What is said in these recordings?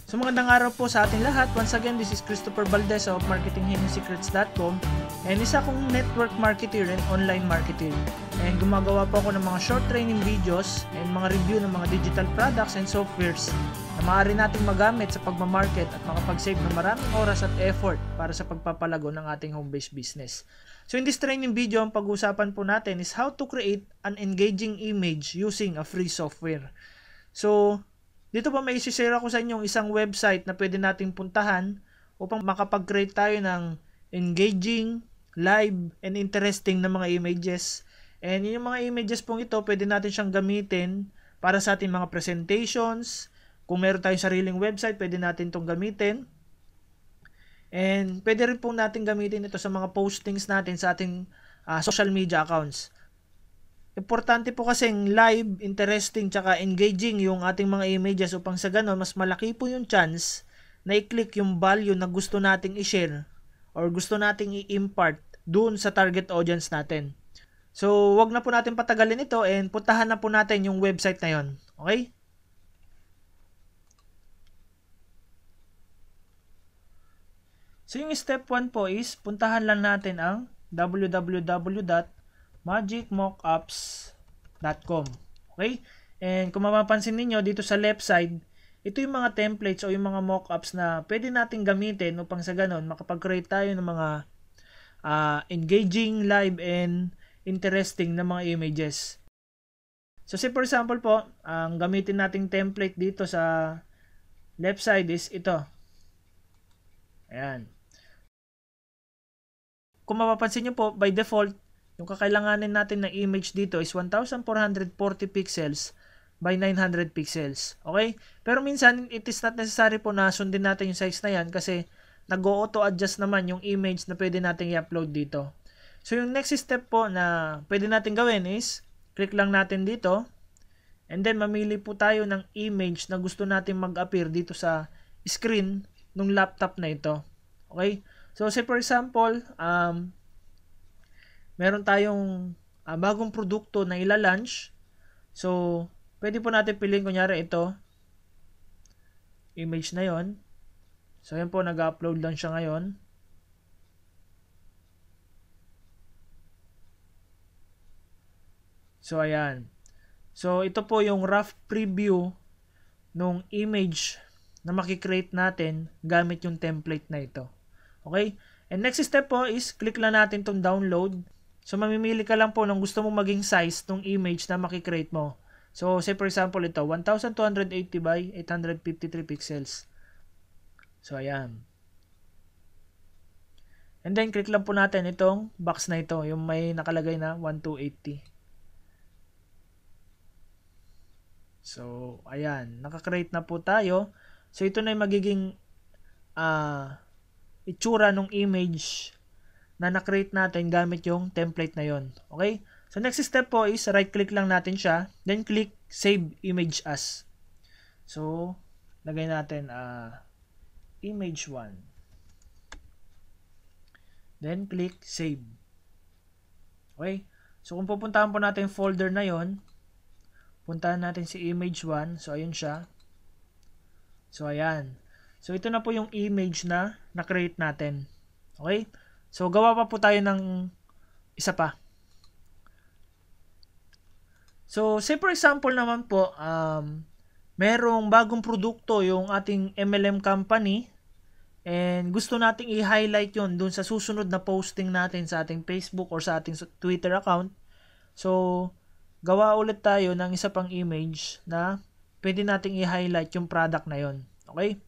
So magandang araw po sa ating lahat. Once again, this is Christopher Valdez of marketinghidden-secrets.com and isa akong network marketer and online marketer. And gumagawa po ako ng mga short training videos and mga review ng mga digital products and softwares na maaari nating magamit sa pagmamarket at makapag-save ng maraming oras at effort para sa pagpapalago ng ating home-based business. So in this training video, ang pag-uusapan po natin is how to create an engaging image using a free software. So, dito pa may isi-share ako sa inyo isang website na pwede nating puntahan upang makapag-create tayo ng engaging, live, and interesting na mga images. And yung mga images pong ito, pwede natin siyang gamitin para sa ating mga presentations. Kung meron tayong sariling website, pwede natin itong gamitin. And pwede rin pong natin gamitin ito sa mga postings natin sa ating social media accounts. Importante po kasing live, interesting, tsaka engaging yung ating mga images upang sa ganon, mas malaki po yung chance na i-click yung value na gusto nating i-share or gusto nating i-impart dun sa target audience natin. So, wag na po natin patagalin ito and puntahan na po natin yung website na yon. Okay? So, yung step 1 po is puntahan lang natin ang www.magicmockups.com. Okay? And kung mapapansin niyo dito sa left side, ito yung mga templates o yung mga mockups na pwede nating gamitin upang sa ganon makapag-create tayo ng mga engaging, live, and interesting na mga images. So say for example po, ang gamitin nating template dito sa left side is ito. Ayan. Kung mapapansin nyo po, by default, yung kakailanganin natin na image dito is 1440 pixels by 900 pixels. Okay? Pero minsan, it is not necessary po na sundin natin yung size na yan kasi nag-auto-adjust naman yung image na pwede natin i-upload dito. So, yung next step po na pwede natin gawin is, click lang natin dito and then mamili po tayo ng image na gusto natin mag-appear dito sa screen ng laptop na ito. Okay? So, say for example, meron tayong bagong produkto na ila-launch. So, pwede po natin piliin kunyari ito. Image na yon. So, yan po, nag-upload lang siya ngayon. So, ayan. So, ito po yung rough preview nung image na makikreate natin gamit yung template na ito. Okay? And next step po is click lang natin itong download. So, mamimili ka lang po ng gusto mong maging size ng image na makikreate mo. So, say for example ito, 1280 by 853 pixels. So, ayan. And then, click lang po natin itong box na ito, yung may nakalagay na 1280. So, ayan. Nakakreate na po tayo. So, ito na yung magiging itsura ng image na na-create natin gamit yung template na yon. Okay? So, next step po is right-click lang natin siya. Then, click Save Image As. So, lagay natin Image 1. Then, click Save. Okay? So, kung pupuntahan po natin yung folder na yon, puntahan natin si Image 1. So, ayun siya. So, ayan. So, ito na po yung image na na-create natin. Okay? So, gawa pa po tayo ng isa pa. So, say for example naman po, merong bagong produkto yung ating MLM company and gusto nating i-highlight yon dun sa susunod na posting natin sa ating Facebook or sa ating Twitter account. So, gawa ulit tayo ng isa pang image na pwede nating i-highlight yung product na yon. Okay?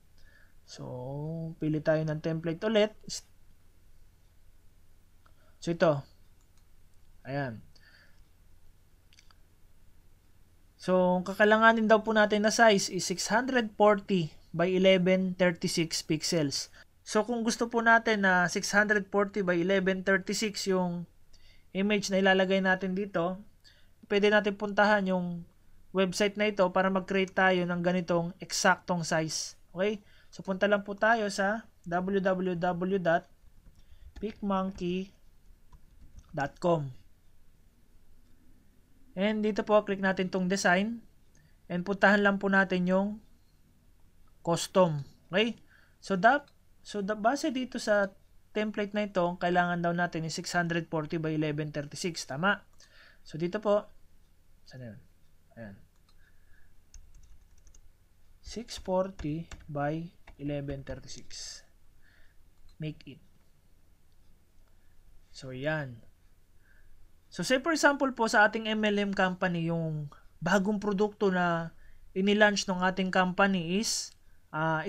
So, pili tayo ng template ulit. So, ito. Ayan. So, kakailanganin daw po natin na size is 640 by 1136 pixels. So, kung gusto po natin na 640 by 1136 yung image na ilalagay natin dito, pwede natin puntahan yung website na ito para mag-create tayo ng ganitong eksaktong size. Okay? So, punta lang po tayo sa www.picmonkey.com. And dito po, click natin tong design. And puntahan lang po natin yung custom. Okay? So base dito sa template na ito, kailangan daw natin is 640 by 1136. Tama? So dito po, saan yun? Ayan. 640 by 1136. Make it. So yan. So say for example po sa ating MLM company, yung bagong produkto na inilaunch ng ating company is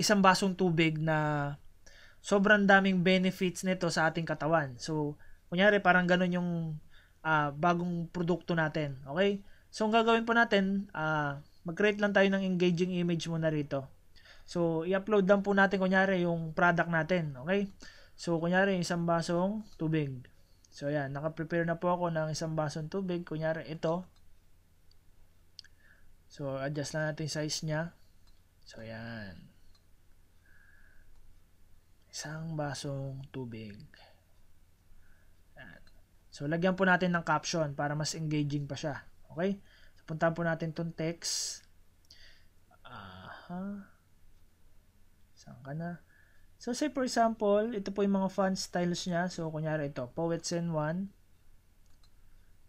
isang basong tubig na sobrang daming benefits nito sa ating katawan. So kunyari parang ganun yung bagong produkto natin. Okay? So ang gagawin po natin, mag-create lang tayo ng engaging image muna rito. So i-upload lang po natin kunyari yung product natin. Okay? So kunyari isang basong tubig. So ayan, naka-prepare na po ako ng isang basong tubig. Kunyari ito. So adjust lang natin size niya. So ayan. Isang basong tubig. Ayan. So lagyan po natin ng caption para mas engaging pa siya. Okay? So puntahan po natin tong text. Saan ka na? So say for example, ito po yung mga font styles niya. So kunyari ito, Poetsen1.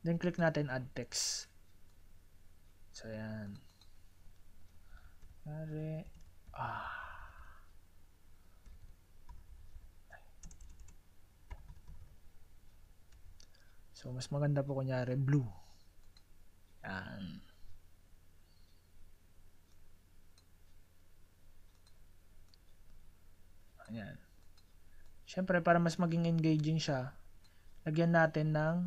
Then click natin add text. So ayan. Kunyari, So mas maganda po kunyari blue. Ayan. Ayan. Siyempre, para mas maging engaging siya, lagyan natin ng,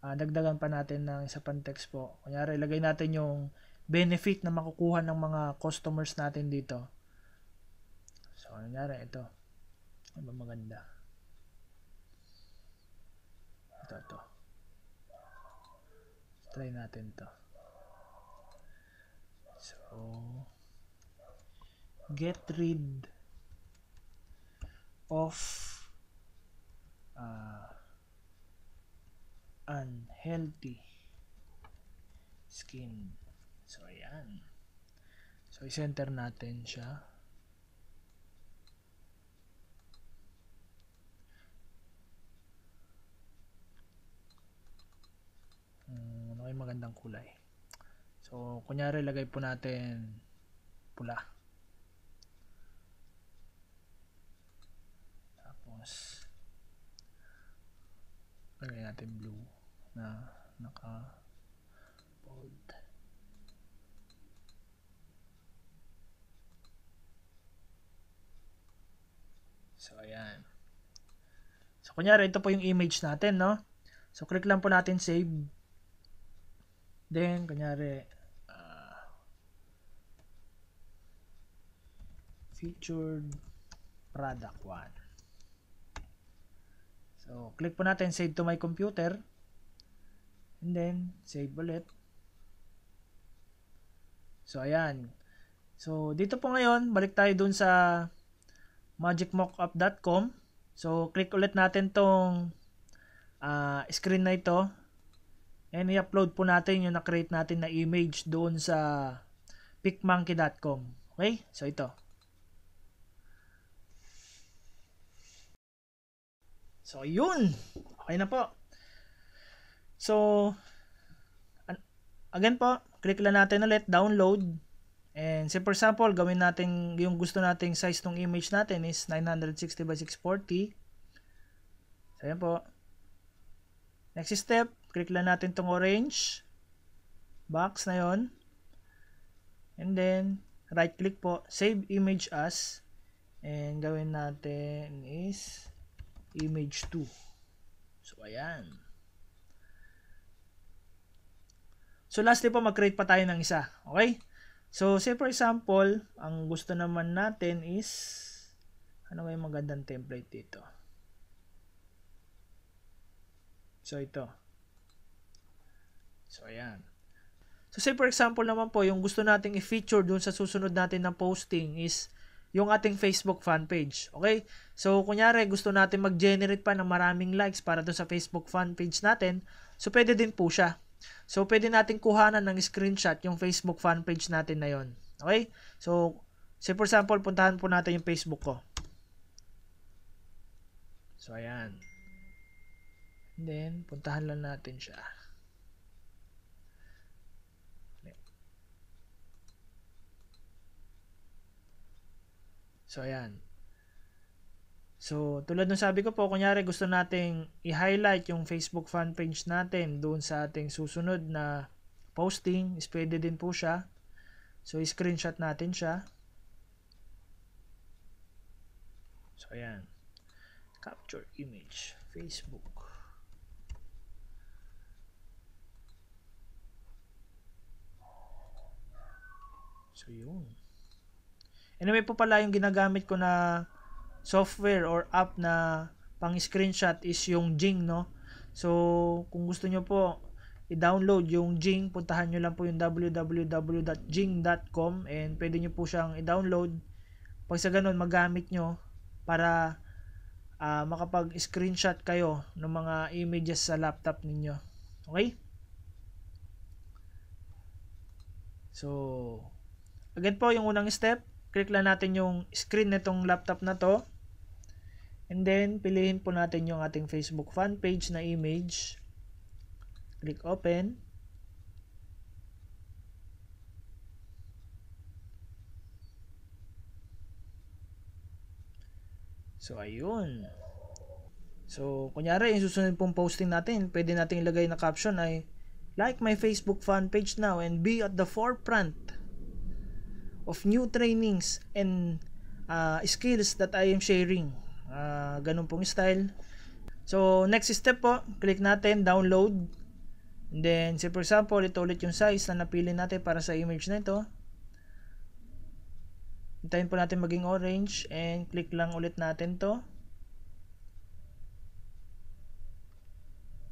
dagdagan pa natin ng isa pang text po. Kunyari, ilagay natin yung benefit na makukuha ng mga customers natin dito. So, kunyari, ito. Ano ba maganda? Ito. Try natin to. So, get rid of unhealthy skin. So ayan. So i-center natin siya. Ano yung magandang kulay? So kunyari lagay po natin pula. Lagay natin blue na naka-bold. So, ayan. So, kunyari, ito po yung image natin, no? So, click lang po natin save. Then, kunyari, featured product 1. So, click po natin save to my computer. And then, save ulit. So, ayan. So, dito po ngayon, balik tayo dun sa magicmockup.com. So, click ulit natin tong screen na ito. And i-upload po natin yung na-create natin na image doon sa picmonkey.com. Okay? So, ito. So, yun. Okay na po. So, again po, click lang natin ulit, download. And say for example, gawin natin yung gusto nating size ng image natin is 960 by 640. So, ayan po. Next step, click lang natin tong orange box na yon. And then, right click po, save image as. And gawin natin is image 2. So, ayan. So, lastly po, mag-create pa tayo ng isa. Okay? So, say for example, ang gusto naman natin is, ano ba yung magandang template dito? So, ito. So, ayan. So, say for example naman po, yung gusto nating i-feature dun sa susunod natin na posting is yung ating Facebook fan page. Okay? So, kunyari, gusto natin mag-generate pa ng maraming likes para doon sa Facebook fan page natin. So, pwede din po siya. So, pwede natin kuhanan ng screenshot yung Facebook fan page natin na yon. Okay? So, Say for example, puntahan po natin yung Facebook ko. So, ayan. And then, puntahan lang natin siya. So, ayan. So, tulad ng sabi ko po, kunyari gusto nating i-highlight yung Facebook fan page natin doon sa ating susunod na posting, is pwede din po siya. So, i-screenshot natin siya. So, ayan. Capture image, Facebook. So, yun. Anyway po pala, yung ginagamit ko na software or app na pang screenshot is yung Jing, no? So, kung gusto nyo po i-download yung Jing, puntahan nyo lang po yung www.jing.com and pwede nyo po siyang i-download. Pag sa ganun, magamit nyo para makapag-screenshot kayo ng mga images sa laptop ninyo. Okay? So, again po, yung unang step, click lang natin yung screen nitong laptop na to. And then, piliin po natin yung ating Facebook fan page na image. Click open. So, ayun. So, kunyari, yung susunod pong posting natin, pwede natin ilagay na caption ay, like my Facebook fan page now and be at the forefront of new trainings and skills that I am sharing. Ganun pong style. So, next step po, click natin, download. And then, say for example, ito ulit yung size na napili natin para sa image na ito. Hintayin po natin maging orange and click lang ulit natin to.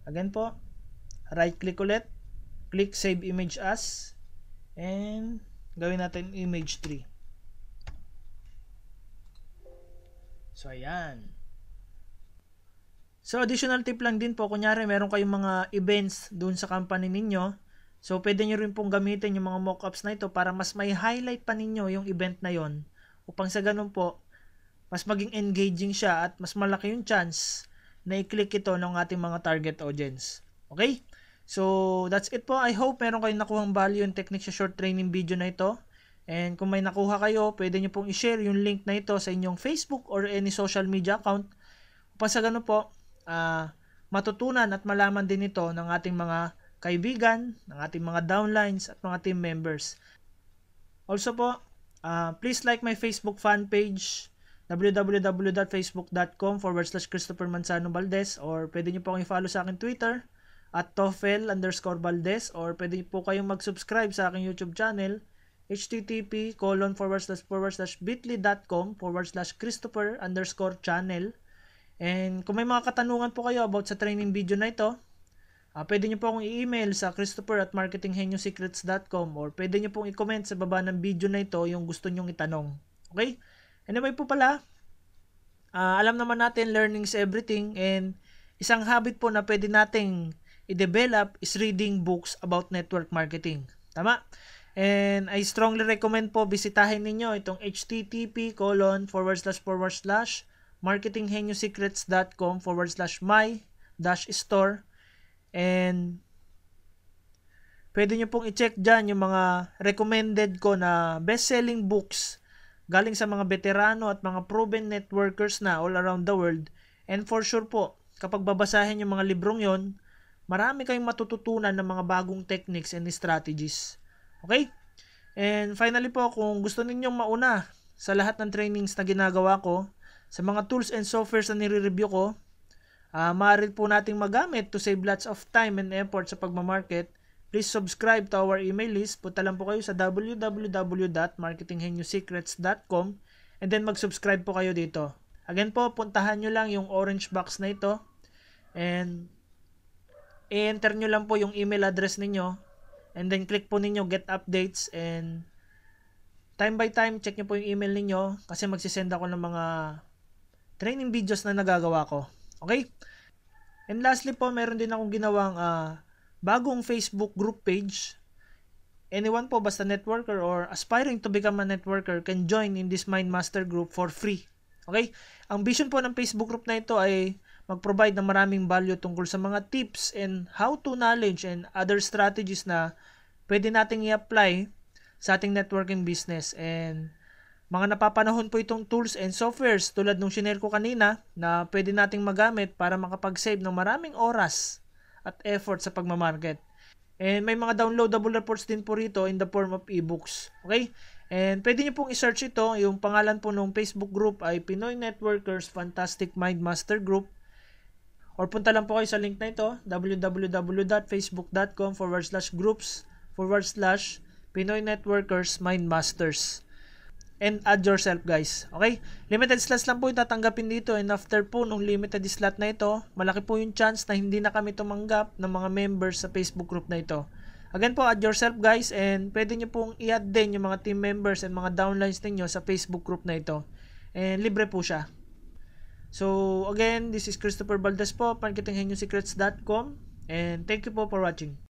Again po, right click ulit, click save image as, and gawin natin image 3. So, ayan. So, additional tip lang din po, kunyari meron kayong mga events dun sa company ninyo. So, pwede nyo rin pong gamitin yung mga mockups na ito para mas may highlight pa ninyo yung event na yon. Upang sa ganun po, mas maging engaging siya at mas malaki yung chance na i-click ito ng ating mga target audience. Okay? So, that's it po. I hope meron kayong nakuhang value yung technique sa short training video na ito. And kung may nakuha kayo, pwede nyo pong i-share yung link na ito sa inyong Facebook or any social media account. Upang sa ganun po, matutunan at malaman din ito ng ating mga kaibigan, ng ating mga downlines at mga team members. Also po, please like my Facebook fan page, www.facebook.com/Christopher Manzano Valdez, or pwede nyo po akong i-follow sa akin Twitter at Toffel_Valdez, or pwede po kayong mag-subscribe sa aking YouTube channel, http://bit.ly.com/Christopher_channel. And kung may mga katanungan po kayo about sa training video na ito, pwede nyo po akong i-email sa christopher@marketingheniosecrets.com, or pwede nyo pong i-comment sa baba ng video na ito yung gusto nyong itanong. Okay? Anyway po pala, alam naman natin learning is everything, and isang habit po na pwede nating i-develop is reading books about network marketing. Tama? And I strongly recommend po bisitahin ninyo itong http://marketingheniosecrets.com/my-store, and pwede nyo pong i-check dyan yung mga recommended ko na best-selling books galing sa mga veterano at mga proven networkers na all around the world. And for sure po, kapag babasahin yung mga librong yon, marami kayong matututunan ng mga bagong techniques and strategies. Okay? And finally po, kung gusto ninyong mauna sa lahat ng trainings na ginagawa ko, sa mga tools and softwares na nire-review ko, maaari po nating magamit to save lots of time and effort sa pagmamarket. Please subscribe to our email list. Punta lang po kayo sa www.marketingheniosecrets.com and then mag-subscribe po kayo dito. Again po, puntahan nyo lang yung orange box na ito and i-enter nyo lang po yung email address ninyo and then click po ninyo get updates, and time by time check nyo po yung email ninyo kasi magsisend ako ng mga training videos na nagagawa ko. Okay? And lastly po, meron din akong ginawang bagong Facebook group page. anyone po basta networker or aspiring to become a networker can join in this Mindmaster group for free. Okay? Ang vision po ng Facebook group na ito ay mag-provide ng maraming value tungkol sa mga tips and how-to knowledge and other strategies na pwede nating i-apply sa ating networking business. And mga napapanahon po itong tools and softwares tulad nung shinare ko kanina na pwede nating magamit para makapag-save ng maraming oras at effort sa pagmamarket. And may mga downloadable reports din po rito in the form of ebooks. Okay? And pwede nyo pong i-search ito. Yung pangalan po ng Facebook group ay Pinoy Networkers Fantastic Mindmaster Group. Or punta lang po kayo sa link na ito, www.facebook.com/groups/Pinoy Networkers Mindmasters. And add yourself, guys. Okay? Limited slots lang po yung tatanggapin dito, and after po nung limited slot na ito, malaki po yung chance na hindi na kami tumanggap ng mga members sa Facebook group na ito. Again po, add yourself, guys, and pwede nyo pong i-add din yung mga team members and mga downlines ninyo sa Facebook group na ito. And libre po siya. So, again, this is Christopher Valdez po, marketinghenusecrets.com, and thank you po for watching.